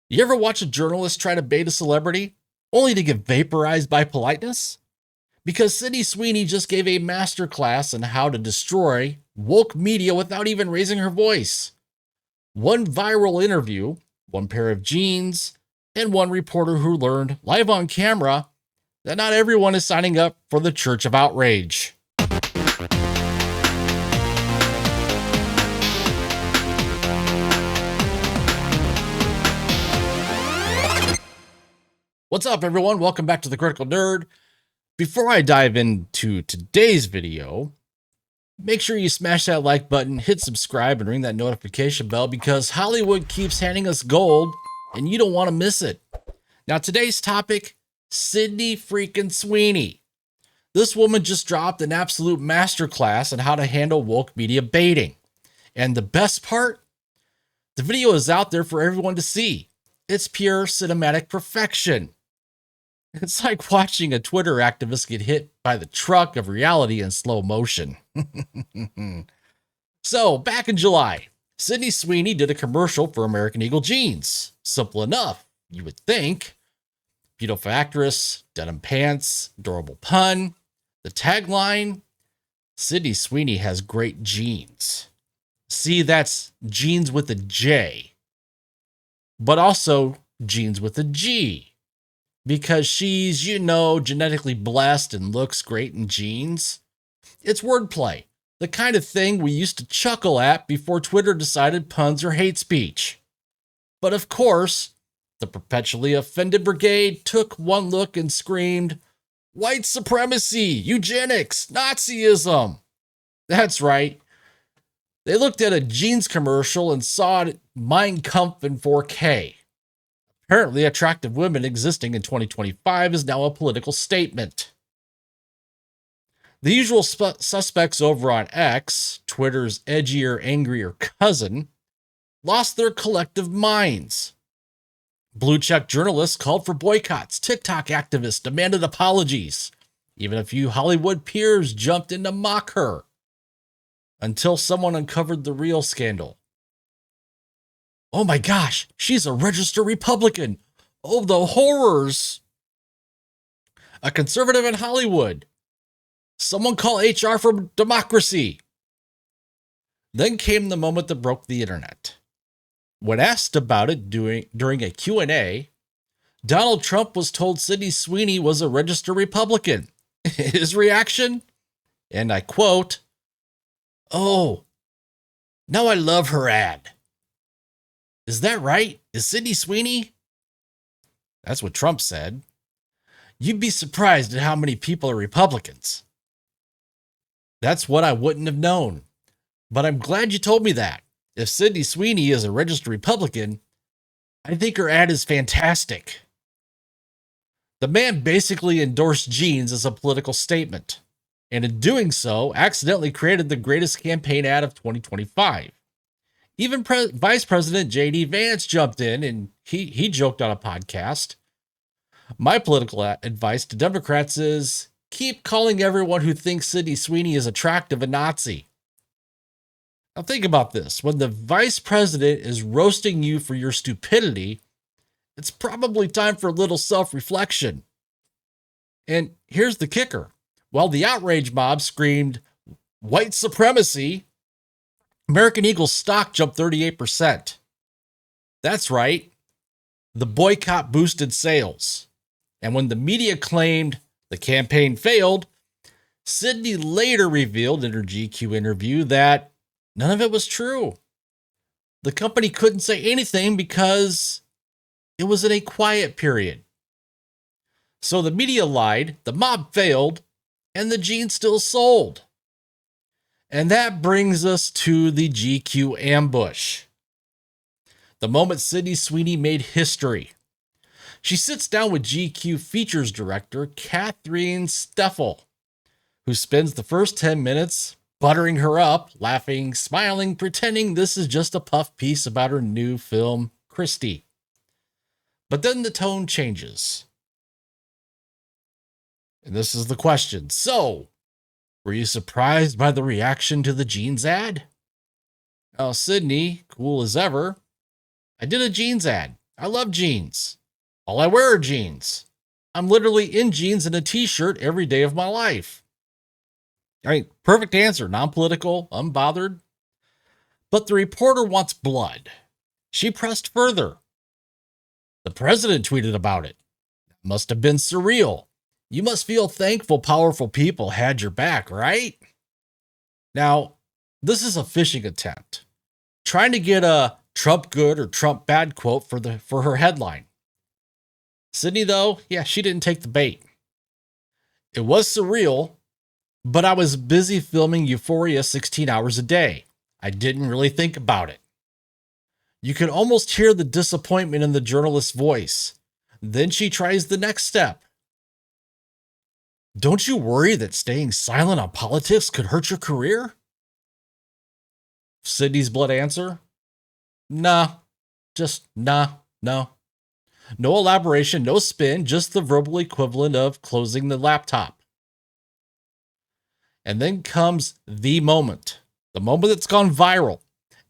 You ever watch a journalist try to bait a celebrity, only to get vaporized by politeness? Because Sydney Sweeney just gave a masterclass on how to destroy woke media without even raising her voice. One viral interview, one pair of jeans, and one reporter who learned live on camera that not everyone is signing up for the Church of Outrage. What's up, everyone? Welcome back to The Critical Nerd. Before I dive into today's video, make sure you smash that like button, hit subscribe, and ring that notification bell because Hollywood keeps handing us gold and you don't want to miss it. Now, today's topic, Sydney freaking Sweeney. This woman just dropped an absolute masterclass on how to handle woke media baiting. And the best part, the video is out there for everyone to see. It's pure cinematic perfection. It's like watching a Twitter activist get hit by the truck of reality in slow motion. So, back in July, Sydney Sweeney did a commercial for American Eagle jeans. Simple enough, you would think. Beautiful actress, denim pants, adorable pun. The tagline, Sydney Sweeney has great jeans. See, that's jeans with a J, but also jeans with a G. Because she's, genetically blessed and looks great in jeans. It's wordplay, the kind of thing we used to chuckle at before Twitter decided puns are hate speech. But of course, the perpetually offended brigade took one look and screamed, "White supremacy, eugenics, Nazism." That's right. They looked at a jeans commercial and saw Mein Kampf in 4K. Apparently, attractive women existing in 2025 is now a political statement. The usual suspects over on X, Twitter's edgier, angrier cousin, lost their collective minds. Blue check journalists called for boycotts. TikTok activists demanded apologies. Even a few Hollywood peers jumped in to mock her. Until someone uncovered the real scandal. Oh my gosh, she's a registered Republican. Oh, the horrors. A conservative in Hollywood. Someone call HR for democracy. Then came the moment that broke the internet. When asked about it during a Q&A, Donald Trump was told Sydney Sweeney was a registered Republican. His reaction? And I quote, "Oh, now I love her ad." Is that right? Is Sydney Sweeney? That's what Trump said. You'd be surprised at how many people are Republicans. That's what I wouldn't have known. But I'm glad you told me that. If Sydney Sweeney is a registered Republican, I think her ad is fantastic. The man basically endorsed jeans as a political statement, and in doing so, accidentally created the greatest campaign ad of 2025. Even Vice President J.D. Vance jumped in and he joked on a podcast. My political advice to Democrats is keep calling everyone who thinks Sydney Sweeney is attractive a Nazi. Now think about this. When the vice president is roasting you for your stupidity, it's probably time for a little self-reflection. And here's the kicker. While the outrage mob screamed, "White supremacy," American Eagle's stock jumped 38%. That's right. The boycott boosted sales. And when the media claimed the campaign failed, Sydney later revealed in her GQ interview that none of it was true. The company couldn't say anything because it was in a quiet period. So the media lied, the mob failed, and the jeans still sold. And that brings us to the GQ ambush. The moment Sydney Sweeney made history. She sits down with GQ features director Catherine Steffel, who spends the first 10 minutes buttering her up, laughing, smiling, pretending this is just a puff piece about her new film, Christie. But then the tone changes. And this is the question. So, were you surprised by the reaction to the jeans ad? Oh, Sydney, cool as ever. I did a jeans ad. I love jeans. All I wear are jeans. I'm literally in jeans and a t-shirt every day of my life. All right, perfect answer, non-political, unbothered. But the reporter wants blood. She pressed further. The president tweeted about it. Must have been surreal. You must feel thankful powerful people had your back, right? Now, this is a phishing attempt, trying to get a Trump good or Trump bad quote for her headline. Sydney, though, yeah, she didn't take the bait. It was surreal, but I was busy filming Euphoria 16 hours a day. I didn't really think about it. You could almost hear the disappointment in the journalist's voice. Then she tries the next step. Don't you worry that staying silent on politics could hurt your career? Sydney's blunt answer? Nah, just nah, no. No elaboration, no spin, just the verbal equivalent of closing the laptop. And then comes the moment that's gone viral.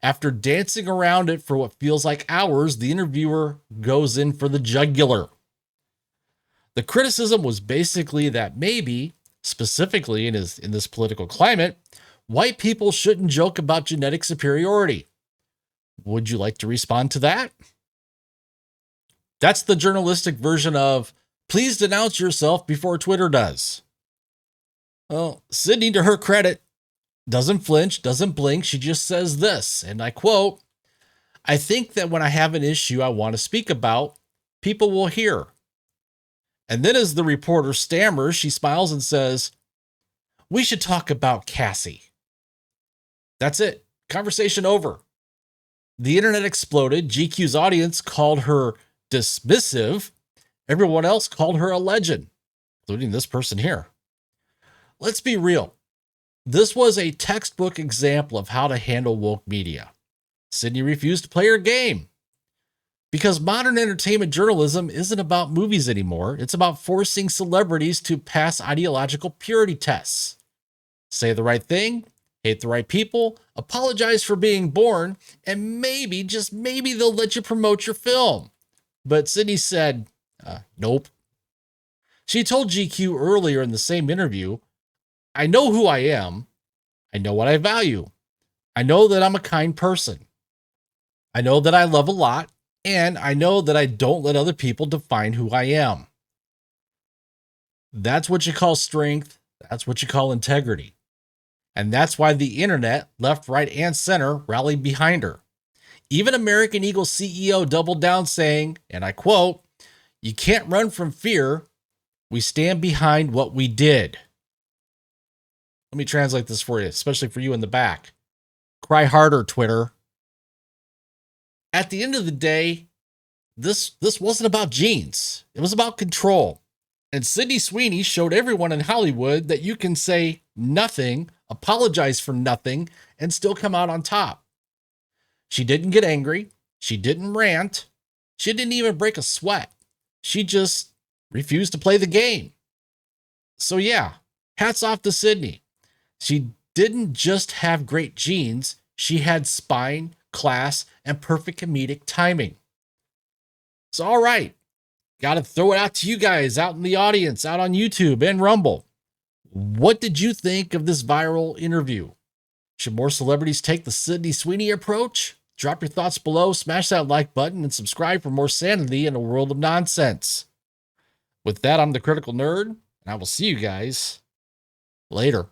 After dancing around it for what feels like hours, the interviewer goes in for the jugular. The criticism was basically that maybe, specifically in this political climate, white people shouldn't joke about genetic superiority. Would you like to respond to that? That's the journalistic version of, please denounce yourself before Twitter does. Well, Sydney, to her credit, doesn't flinch, doesn't blink. She just says this, and I quote, I think that when I have an issue I want to speak about, people will hear. And then as the reporter stammers, she smiles and says, we should talk about Cassie. That's it. Conversation over. The internet exploded. GQ's audience called her dismissive. Everyone else called her a legend, including this person here. Let's be real. This was a textbook example of how to handle woke media. Sydney refused to play her game. Because modern entertainment journalism isn't about movies anymore. It's about forcing celebrities to pass ideological purity tests. Say the right thing, hate the right people, apologize for being born, and maybe, just maybe, they'll let you promote your film. But Sydney said, nope. She told GQ earlier in the same interview, I know who I am. I know what I value. I know that I'm a kind person. I know that I love a lot. And I know that I don't let other people define who I am. That's what you call strength. That's what you call integrity. And that's why the internet, left, right, and center, rallied behind her. Even American Eagle CEO doubled down saying, and I quote, you can't run from fear. We stand behind what we did. Let me translate this for you, especially for you in the back. Cry harder, Twitter. At the end of the day, this wasn't about jeans. It was about control. And Sydney Sweeney showed everyone in Hollywood that you can say nothing, apologize for nothing, and still come out on top. She didn't get angry. She didn't rant. She didn't even break a sweat. She just refused to play the game. So yeah, hats off to Sydney. She didn't just have great genes. She had spine, class, and perfect comedic timing. So, all right, got to throw it out to you guys out in the audience, out on YouTube and Rumble. What did you think of this viral interview? Should more celebrities take the Sydney Sweeney approach? Drop your thoughts below, smash that like button, and subscribe for more sanity in a world of nonsense. With that, I'm the Critical Nerd, and I will see you guys later.